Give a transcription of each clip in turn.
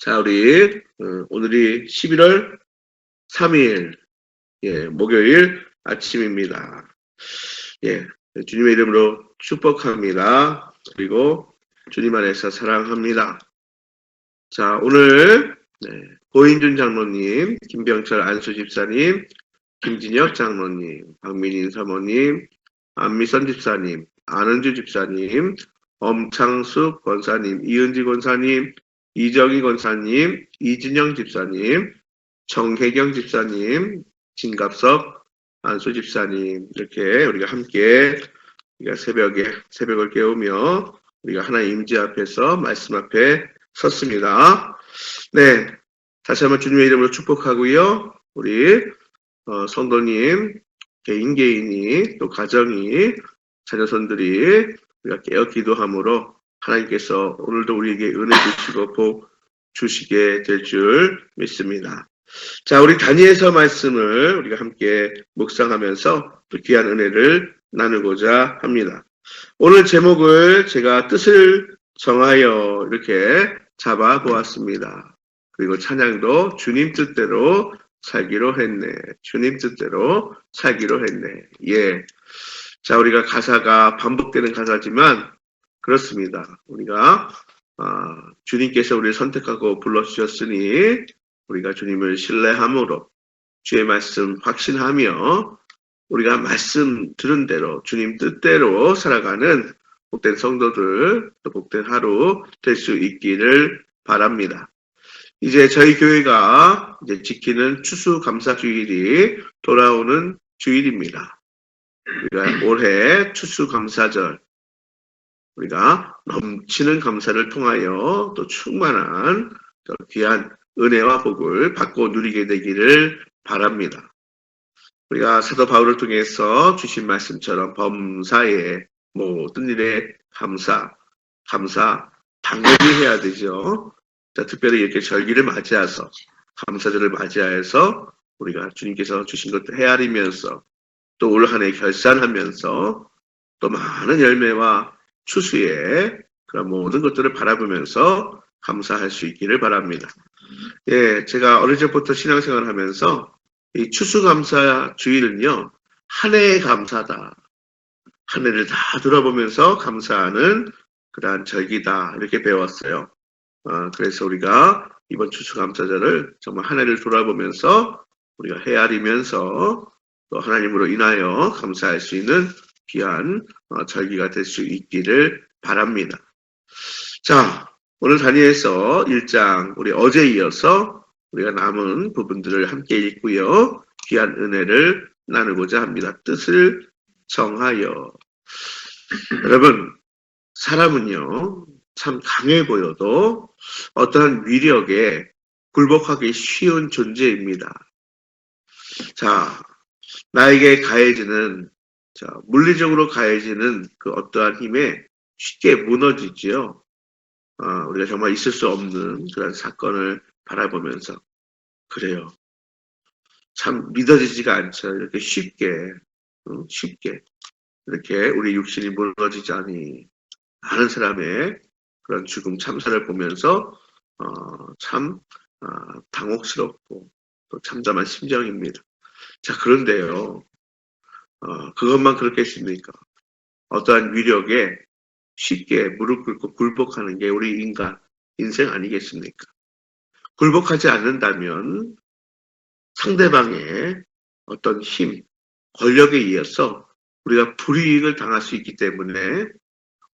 자, 우리 오늘이 11월 3일 목요일 아침입니다. 예, 주님의 이름으로 축복합니다. 그리고 주님 안에서 사랑합니다. 자, 오늘 고인준 장로님, 김병철 안수 집사님, 김진혁 장로님, 박민인 사모님, 안미선 집사님, 안은주 집사님, 엄창숙 권사님, 이은지 권사님, 이정희 권사님, 이진영 집사님, 정혜경 집사님, 진갑석 안수 집사님, 이렇게 우리가 함께 우리가 새벽을 깨우며 우리가 하나님 임재 앞에서 말씀 앞에 섰습니다. 네, 다시 한번 주님의 이름으로 축복하고요. 우리 성도님 개인이 또 가정이 자녀손들이 우리가 깨어 기도함으로 하나님께서 오늘도 우리에게 은혜 주시고 복 주시게 될 줄 믿습니다. 자, 우리 다니엘서 말씀을 우리가 함께 묵상하면서 또 귀한 은혜를 나누고자 합니다. 오늘 제목을 제가 뜻을 정하여 이렇게 잡아 보았습니다. 그리고 찬양도 주님 뜻대로 살기로 했네. 주님 뜻대로 살기로 했네. 예. 자, 우리가 가사가 반복되는 가사지만 그렇습니다. 우리가 주님께서 우리를 선택하고 불러주셨으니 우리가 주님을 신뢰함으로 주의 말씀 확신하며 우리가 말씀 들은 대로 주님 뜻대로 살아가는 복된 성도들, 또 복된 하루 될 수 있기를 바랍니다. 이제 저희 교회가 이제 지키는 추수감사주일이 돌아오는 주일입니다. 우리가 올해 추수감사절, 우리가 넘치는 감사를 통하여 또 충만한 귀한 은혜와 복을 받고 누리게 되기를 바랍니다. 우리가 사도 바울을 통해서 주신 말씀처럼 범사의 모든 일에 감사 당연히 해야 되죠. 자, 특별히 이렇게 절기를 맞이해서 감사절을 맞이해서 우리가 주님께서 주신 것도 헤아리면서 또 올 한 해 결산하면서 또 많은 열매와 추수의 그런 모든 것들을 바라보면서 감사할 수 있기를 바랍니다. 예, 제가 어릴 적부터 신앙생활을 하면서 이 추수감사 주일은요, 한 해의 감사다. 한 해를 다 돌아보면서 감사하는 그러한 절기다. 이렇게 배웠어요. 그래서 우리가 이번 추수감사절을 정말 한 해를 돌아보면서 우리가 헤아리면서 또 하나님으로 인하여 감사할 수 있는 귀한 절기가 될 수 있기를 바랍니다. 자, 오늘 다니엘서 1장 우리 어제 이어서 우리가 남은 부분들을 함께 읽고요. 귀한 은혜를 나누고자 합니다. 뜻을 정하여. 여러분, 사람은요, 참 강해 보여도 어떠한 위력에 굴복하기 쉬운 존재입니다. 자, 나에게 가해지는, 물리적으로 가해지는 그 어떠한 힘에 쉽게 무너지지요. 우리가 정말 있을 수 없는 그런 사건을 바라보면서, 그래요. 참 믿어지지가 않죠. 이렇게 쉽게, 이렇게 우리 육신이 무너지자니, 많은 사람의 그런 죽음 참사를 보면서, 참, 당혹스럽고, 또 참담한 심정입니다. 자, 그런데요, 그것만 그렇겠습니까? 어떠한 위력에 쉽게 무릎 꿇고 굴복하는 게 우리 인생 아니겠습니까? 굴복하지 않는다면 상대방의 어떤 힘, 권력에 의해서 우리가 불이익을 당할 수 있기 때문에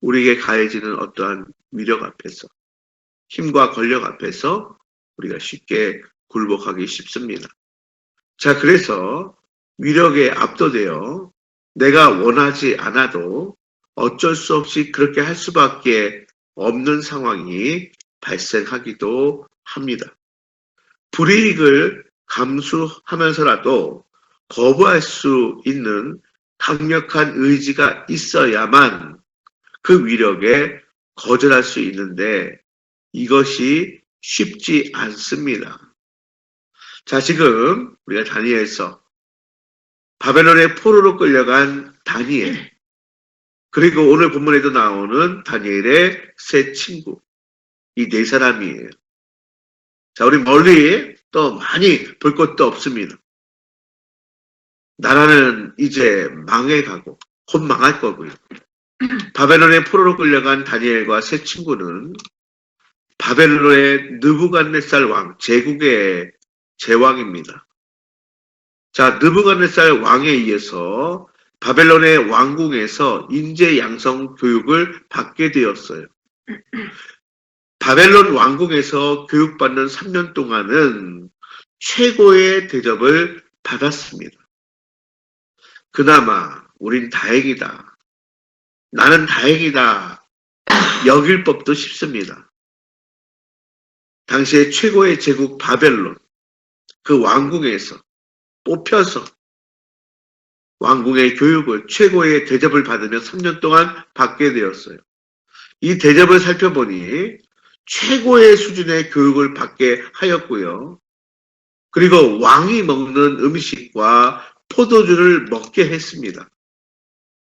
우리에게 가해지는 어떠한 위력 앞에서, 힘과 권력 앞에서 우리가 쉽게 굴복하기 쉽습니다. 자, 그래서 위력에 압도되어 내가 원하지 않아도 어쩔 수 없이 그렇게 할 수밖에 없는 상황이 발생하기도 합니다. 불이익을 감수하면서라도 거부할 수 있는 강력한 의지가 있어야만 그 위력에 거절할 수 있는데 이것이 쉽지 않습니다. 자, 지금 우리가 다니엘서 바벨론의 포로로 끌려간 다니엘, 그리고 오늘 본문에도 나오는 다니엘의 세 친구, 이 네 사람이에요. 자, 우리 멀리 또 많이 볼 것도 없습니다. 나라는 이제 망해가고 곧 망할 거고요. 바벨론의 포로로 끌려간 다니엘과 세 친구는 바벨론의 느부갓네살 왕, 제국의 제왕입니다. 자, 느부갓네살 왕에 의해서 바벨론의 왕궁에서 인재 양성 교육을 받게 되었어요. 바벨론 왕궁에서 교육받는 3년 동안은 최고의 대접을 받았습니다. 그나마 우린 다행이다. 나는 다행이다. 여길 법도 쉽습니다. 당시에 최고의 제국 바벨론, 그 왕궁에서 뽑혀서 왕궁의 교육을, 최고의 대접을 받으며 3년 동안 받게 되었어요. 이 대접을 살펴보니 최고의 수준의 교육을 받게 하였고요. 그리고 왕이 먹는 음식과 포도주를 먹게 했습니다.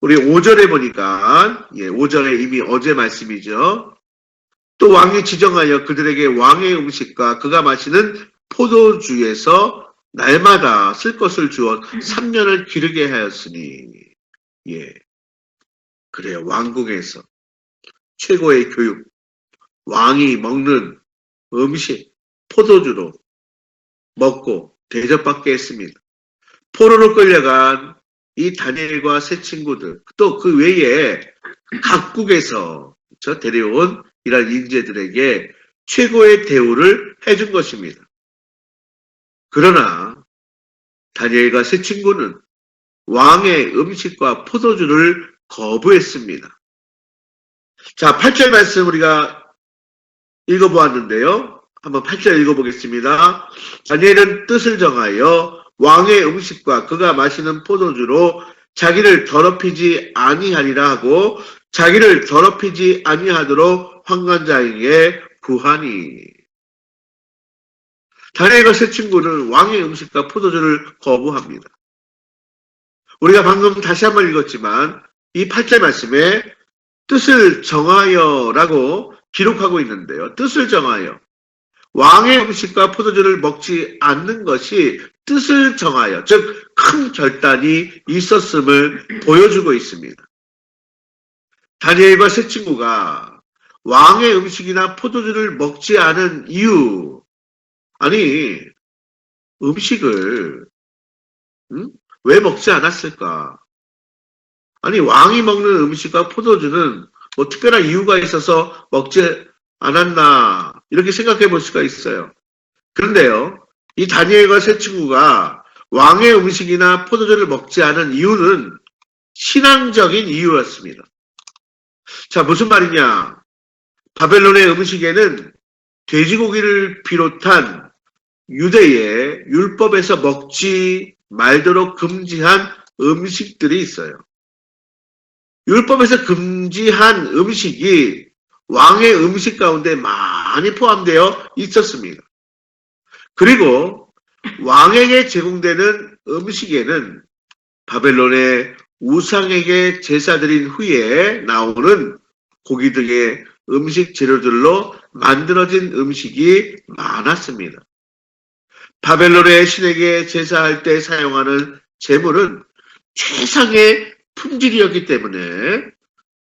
우리 5절에 보니까, 5절에 이미 어제 말씀이죠. 또 왕이 지정하여 그들에게 왕의 음식과 그가 마시는 포도주에서 날마다 쓸 것을 주어 3년을 기르게 하였으니, 그래요. 왕궁에서 최고의 교육, 왕이 먹는 음식, 포도주로 먹고 대접받게 했습니다. 포로로 끌려간 이 다니엘과 세 친구들, 또 그 외에 각국에서 데려온 이런 인재들에게 최고의 대우를 해준 것입니다. 그러나 다니엘과 세 친구는 왕의 음식과 포도주를 거부했습니다. 자, 8절 말씀 우리가 읽어보았는데요. 한번 8절 읽어보겠습니다. 다니엘은 뜻을 정하여 왕의 음식과 그가 마시는 포도주로 자기를 더럽히지 아니하리라 하고 자기를 더럽히지 아니하도록 환관자에게 구하니. 다니엘과 세 친구는 왕의 음식과 포도주를 거부합니다. 우리가 방금 다시 한번 읽었지만 이 8절 말씀에 뜻을 정하여라고 기록하고 있는데요. 뜻을 정하여. 왕의 음식과 포도주를 먹지 않는 것이 뜻을 정하여, 즉 큰 결단이 있었음을 보여주고 있습니다. 다니엘과 세 친구가 왕의 음식이나 포도주를 먹지 않은 이유, 아니 음식을 왜 먹지 않았을까? 아니 왕이 먹는 음식과 포도주는 뭐 특별한 이유가 있어서 먹지 않았나 이렇게 생각해 볼 수가 있어요. 그런데요, 이 다니엘과 세 친구가 왕의 음식이나 포도주를 먹지 않은 이유는 신앙적인 이유였습니다. 자, 무슨 말이냐? 바벨론의 음식에는 돼지고기를 비롯한 유대의 율법에서 먹지 말도록 금지한 음식들이 있어요. 율법에서 금지한 음식이 왕의 음식 가운데 많이 포함되어 있었습니다. 그리고 왕에게 제공되는 음식에는 바벨론의 우상에게 제사 드린 후에 나오는 고기 등의 음식 재료들로 만들어진 음식이 많았습니다. 바벨론의 신에게 제사할 때 사용하는 제물은 최상의 품질이었기 때문에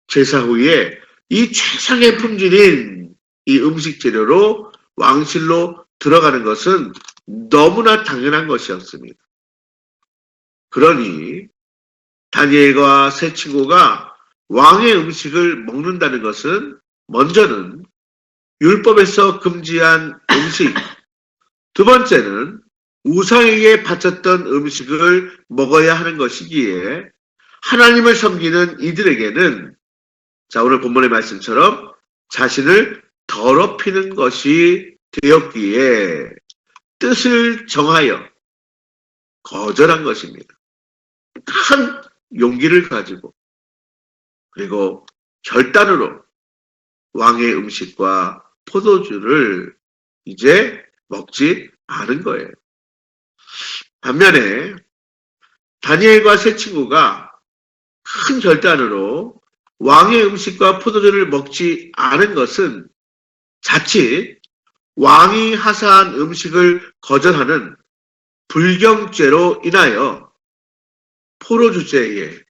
제사 후에 이 최상의 품질인 이 음식 재료로 왕실로 들어가는 것은 너무나 당연한 것이었습니다. 그러니 다니엘과 세 친구가 왕의 음식을 먹는다는 것은 먼저는 율법에서 금지한 음식, 두 번째는 우상에게 바쳤던 음식을 먹어야 하는 것이기에 하나님을 섬기는 이들에게는 자, 오늘 본문의 말씀처럼 자신을 더럽히는 것이 되었기에 뜻을 정하여 거절한 것입니다. 큰 용기를 가지고 그리고 결단으로 왕의 음식과 포도주를 이제 먹지 않은 거예요. 반면에 다니엘과 세 친구가 큰 결단으로 왕의 음식과 포도주를 먹지 않은 것은 자칫 왕이 하사한 음식을 거절하는 불경죄로 인하여 포로주제에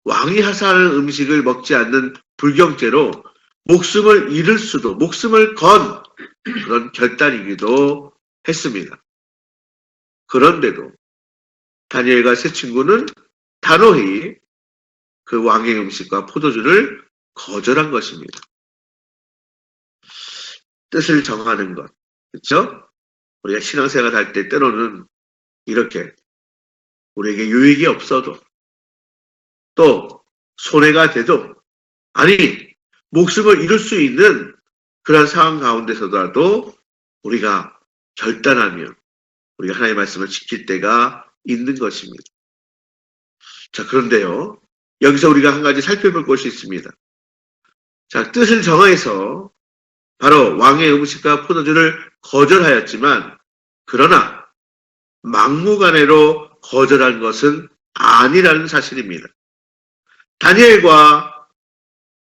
왕이 하사하는 음식을 먹지 않는 불경죄로 목숨을 잃을 수도, 목숨을 건 그런 결단이기도 했습니다. 그런데도 다니엘과 세 친구는 단호히 그 왕의 음식과 포도주를 거절한 것입니다. 뜻을 정하는 것, 그렇죠? 우리가 신앙생활 할 때 때로는 이렇게 우리에게 유익이 없어도 또 손해가 돼도 아니 목숨을 잃을 수 있는 그런 상황 가운데서라도 우리가 결단하며 우리가 하나님의 말씀을 지킬 때가 있는 것입니다. 자, 그런데요. 여기서 우리가 한 가지 살펴볼 것이 있습니다. 자, 뜻을 정해서 바로 왕의 음식과 포도주를 거절하였지만 그러나 막무가내로 거절한 것은 아니라는 사실입니다. 다니엘과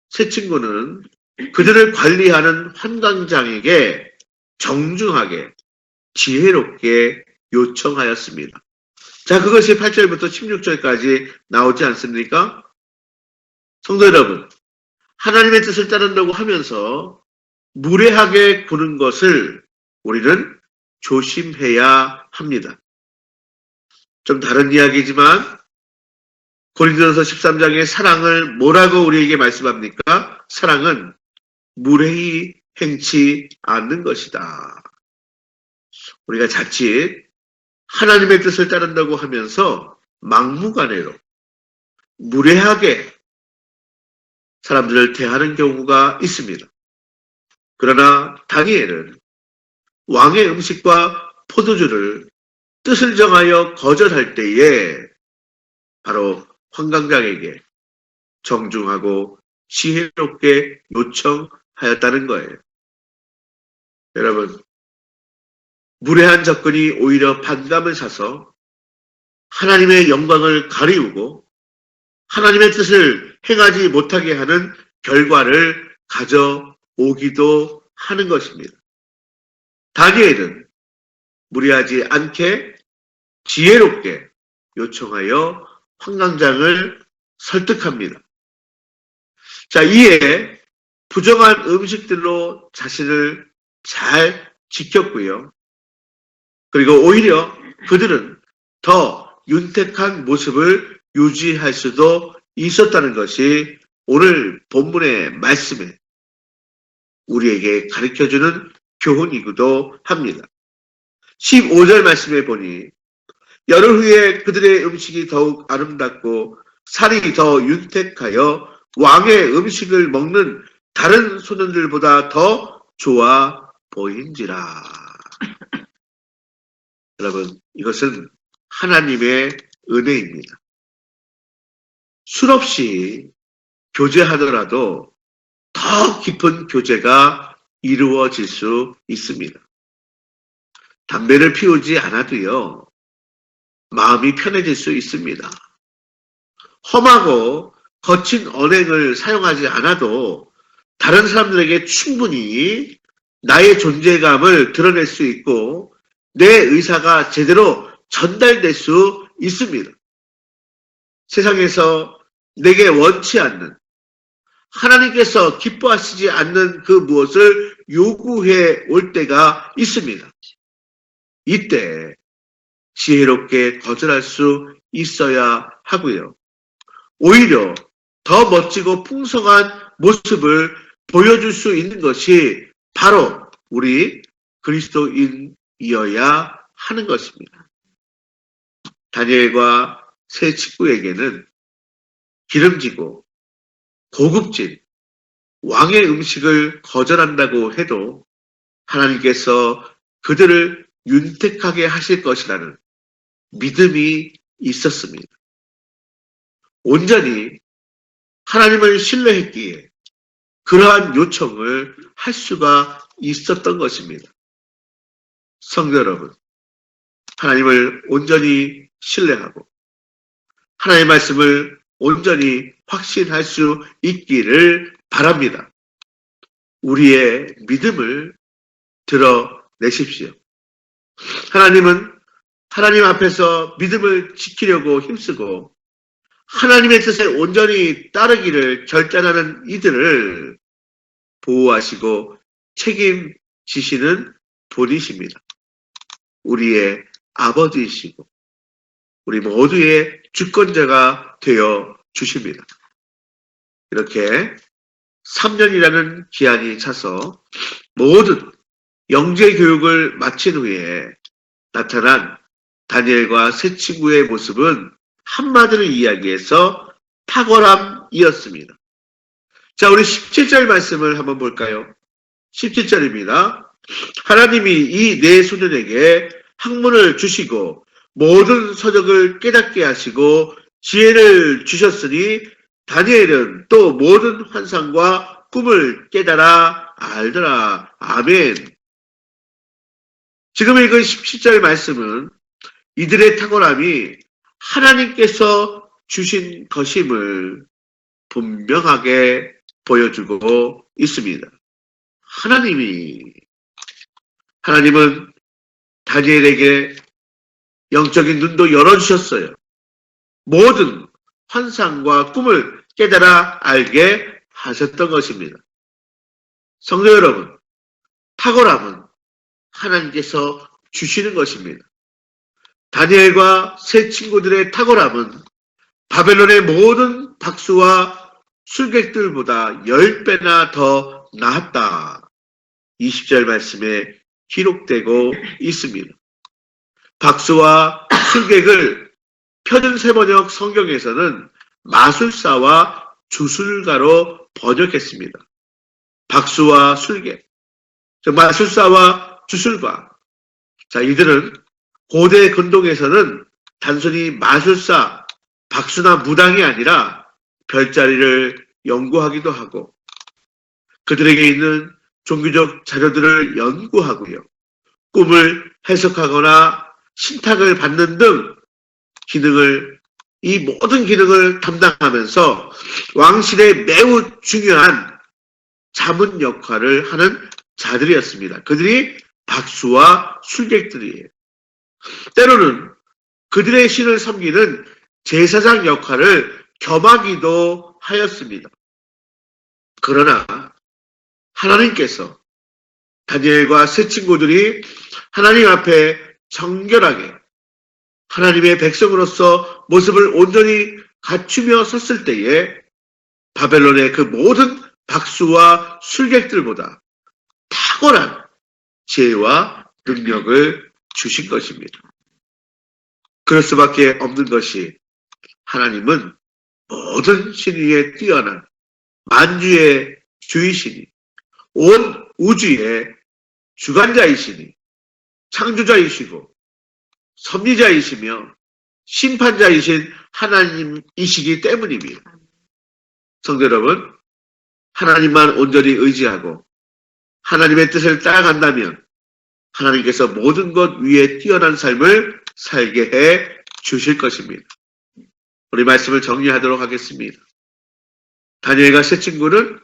세 친구는 그들을 관리하는 환관장에게 정중하게 지혜롭게 요청하였습니다. 자, 그것이 8절부터 16절까지 나오지 않습니까? 성도 여러분, 하나님의 뜻을 따른다고 하면서 무례하게 구는 것을 우리는 조심해야 합니다. 좀 다른 이야기지만 고린도전서 13장의 사랑을 뭐라고 우리에게 말씀합니까? 사랑은 무례히 행치 않는 것이다. 우리가 자칫 하나님의 뜻을 따른다고 하면서 막무가내로 무례하게 사람들을 대하는 경우가 있습니다. 그러나 다니엘은 왕의 음식과 포도주를 뜻을 정하여 거절할 때에 바로 환관장에게 정중하고 지혜롭게 요청하였다는 거예요. 여러분, 무례한 접근이 오히려 반감을 사서 하나님의 영광을 가리우고 하나님의 뜻을 행하지 못하게 하는 결과를 가져오기도 하는 것입니다. 다니엘은 무리하지 않게 지혜롭게 요청하여 환관장을 설득합니다. 자, 이에 부정한 음식들로 자신을 잘 지켰고요. 그리고 오히려 그들은 더 윤택한 모습을 유지할 수도 있었다는 것이 오늘 본문의 말씀에 우리에게 가르쳐주는 교훈이기도 합니다. 15절 말씀에 보니 열흘 후에 그들의 음식이 더욱 아름답고 살이 더 윤택하여 왕의 음식을 먹는 다른 소년들보다 더 좋아 보인지라. 여러분, 이것은 하나님의 은혜입니다. 수없이 교제하더라도 더 깊은 교제가 이루어질 수 있습니다. 담배를 피우지 않아도요, 마음이 편해질 수 있습니다. 험하고 거친 언행을 사용하지 않아도 다른 사람들에게 충분히 나의 존재감을 드러낼 수 있고 내 의사가 제대로 전달될 수 있습니다. 세상에서 내게 원치 않는, 하나님께서 기뻐하시지 않는 그 무엇을 요구해 올 때가 있습니다. 이때 지혜롭게 거절할 수 있어야 하고요. 오히려 더 멋지고 풍성한 모습을 보여줄 수 있는 것이 바로 우리 그리스도인이어야 하는 것입니다. 다니엘과 세 친구에게는 기름지고 고급진 왕의 음식을 거절한다고 해도 하나님께서 그들을 윤택하게 하실 것이라는 믿음이 있었습니다. 온전히 하나님을 신뢰했기에 그러한 요청을 할 수가 있었던 것입니다. 성도 여러분, 하나님을 온전히 신뢰하고 하나님의 말씀을 온전히 확신할 수 있기를 바랍니다. 우리의 믿음을 드러내십시오. 하나님은 하나님 앞에서 믿음을 지키려고 힘쓰고 하나님의 뜻에 온전히 따르기를 결단하는 이들을 보호하시고 책임지시는 분이십니다. 우리의 아버지이시고 우리 모두의 주권자가 되어 주십니다. 이렇게 3년이라는 기한이 차서 모든 영재 교육을 마친 후에 나타난 다니엘과 세 친구의 모습은 한마디로 이야기해서 탁월함이었습니다. 자, 우리 17절 말씀을 한번 볼까요? 17절입니다. 하나님이 이 네 소년에게 학문을 주시고 모든 서적을 깨닫게 하시고 지혜를 주셨으니 다니엘은 또 모든 환상과 꿈을 깨달아 알더라. 아멘. 지금 읽은 17절 말씀은 이들의 탁월함이 하나님께서 주신 것임을 분명하게 보여주고 있습니다. 하나님은 다니엘에게 영적인 눈도 열어주셨어요. 모든 환상과 꿈을 깨달아 알게 하셨던 것입니다. 성도 여러분, 탁월함은 하나님께서 주시는 것입니다. 다니엘과 세 친구들의 탁월함은 바벨론의 모든 박수와 술객들보다 10배나 더 나았다. 20절 말씀에 기록되고 있습니다. 박수와 술객을 표준세번역 성경에서는 마술사와 주술가로 번역했습니다. 박수와 술객, 마술사와 주술가. 자, 이들은 고대 근동에서는 단순히 마술사, 박수나 무당이 아니라 별자리를 연구하기도 하고 그들에게 있는 종교적 자료들을 연구하고요. 꿈을 해석하거나 신탁을 받는 등 이 모든 기능을 담당하면서 왕실의 매우 중요한 자문 역할을 하는 자들이었습니다. 그들이 박수와 술객들이에요. 때로는 그들의 신을 섬기는 제사장 역할을 겸하기도 하였습니다. 그러나 하나님께서 다니엘과 세 친구들이 하나님 앞에 정결하게 하나님의 백성으로서 모습을 온전히 갖추며 섰을 때에 바벨론의 그 모든 박수와 술객들보다 탁월한 지혜와 능력을 주신 것입니다. 그럴 수밖에 없는 것이 하나님은 모든 신 위에 뛰어난 만주의 주이시니 온 우주의 주관자이시니 창조자이시고 섭리자이시며 심판자이신 하나님이시기 때문입니다. 성도 여러분, 하나님만 온전히 의지하고 하나님의 뜻을 따라간다면 하나님께서 모든 것 위에 뛰어난 삶을 살게 해 주실 것입니다. 우리 말씀을 정리하도록 하겠습니다. 다니엘과 세 친구는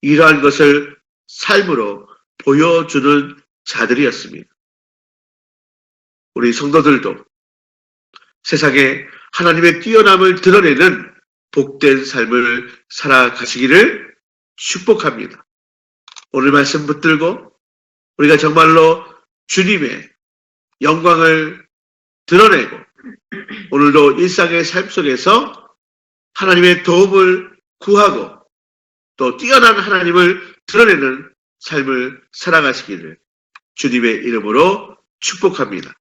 이러한 것을 삶으로 보여주는 자들이었습니다. 우리 성도들도 세상에 하나님의 뛰어남을 드러내는 복된 삶을 살아가시기를 축복합니다. 오늘 말씀 붙들고 우리가 정말로 주님의 영광을 드러내고 오늘도 일상의 삶 속에서 하나님의 도움을 구하고 또 뛰어난 하나님을 드러내는 삶을 살아가시기를 주님의 이름으로 축복합니다.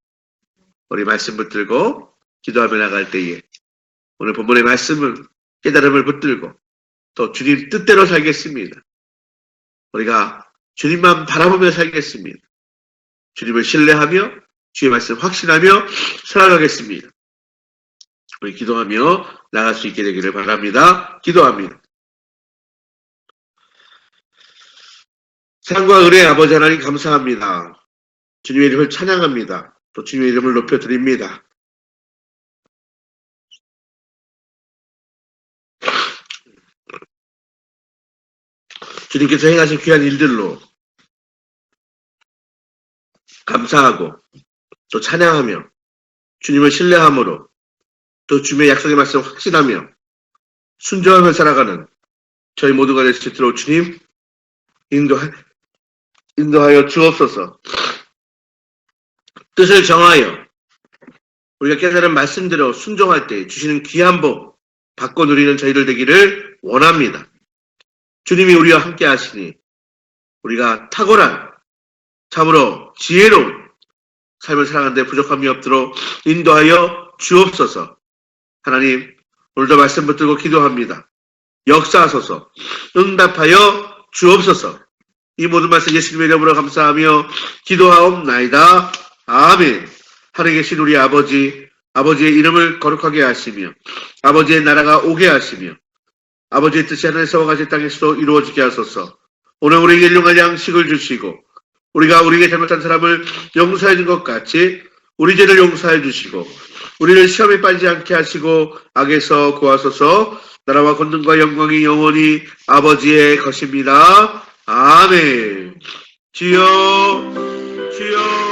우리 말씀 붙들고 기도하며 나갈 때에 오늘 본문의 말씀을 깨달음을 붙들고 또 주님 뜻대로 살겠습니다. 우리가 주님만 바라보며 살겠습니다. 주님을 신뢰하며 주의 말씀 확신하며 살아가겠습니다. 우리 기도하며 나갈 수 있게 되기를 바랍니다. 기도합니다. 사랑과 은혜의 아버지 하나님 감사합니다. 주님의 이름을 찬양합니다. 또 주님의 이름을 높여드립니다. 주님께서 행하신 귀한 일들로 감사하고 또 찬양하며 주님을 신뢰함으로 또 주님의 약속의 말씀을 확신하며 순종하며 살아가는 저희 모두가 될 수 있도록 주님 인도하여 주옵소서. 뜻을 정하여 우리가 깨달은 말씀대로 순종할 때 주시는 귀한 복 받고 누리는 저희들 되기를 원합니다. 주님이 우리와 함께 하시니 우리가 탁월한 참으로 지혜로운 삶을 살아가는 데 부족함이 없도록 인도하여 주옵소서. 하나님, 오늘도 말씀 붙들고 기도합니다. 역사하소서, 응답하여 주옵소서. 이 모든 말씀 예수님의 이름으로 감사하며 기도하옵나이다. 아멘. 하늘에 계신 우리 아버지, 아버지의 이름을 거룩하게 하시며 아버지의 나라가 오게 하시며 아버지의 뜻이 하늘에서와 같이 땅에서도 이루어지게 하소서. 오늘 우리에게 일용할 양식을 주시고 우리가 우리에게 잘못한 사람을 용서해 준 것 같이 우리 죄를 용서해 주시고 우리를 시험에 빠지지 않게 하시고 악에서 구하소서. 나라와 권능과 영광이 영원히 아버지의 것입니다. 아멘. 주여, 주여.